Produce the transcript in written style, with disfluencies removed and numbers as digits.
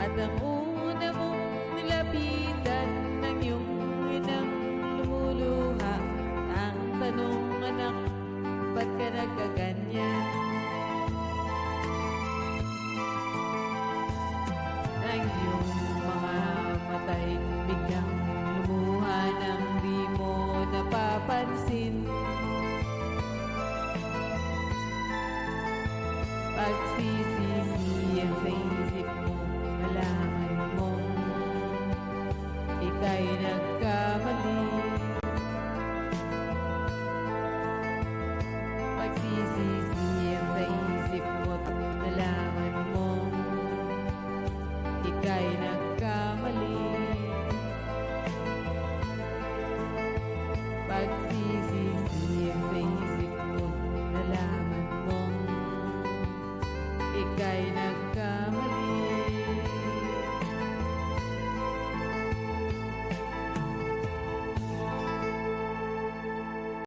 At ang una mong nilapitan ng iyong inang lumuluha. Ang tanong, anak, ba't ka nagkaganyan? Ang iyong mga mata'y biglang lumuha nang di mo napapansin. Pagsisisiyan sa isip mo, malaman mong ika'y nagkamali. Pagsisisiyan sa isip mo, malaman mong ika'y nagkamali. Pagsisisiyan sa isip mo, nalaman mong ika'y nagkamali.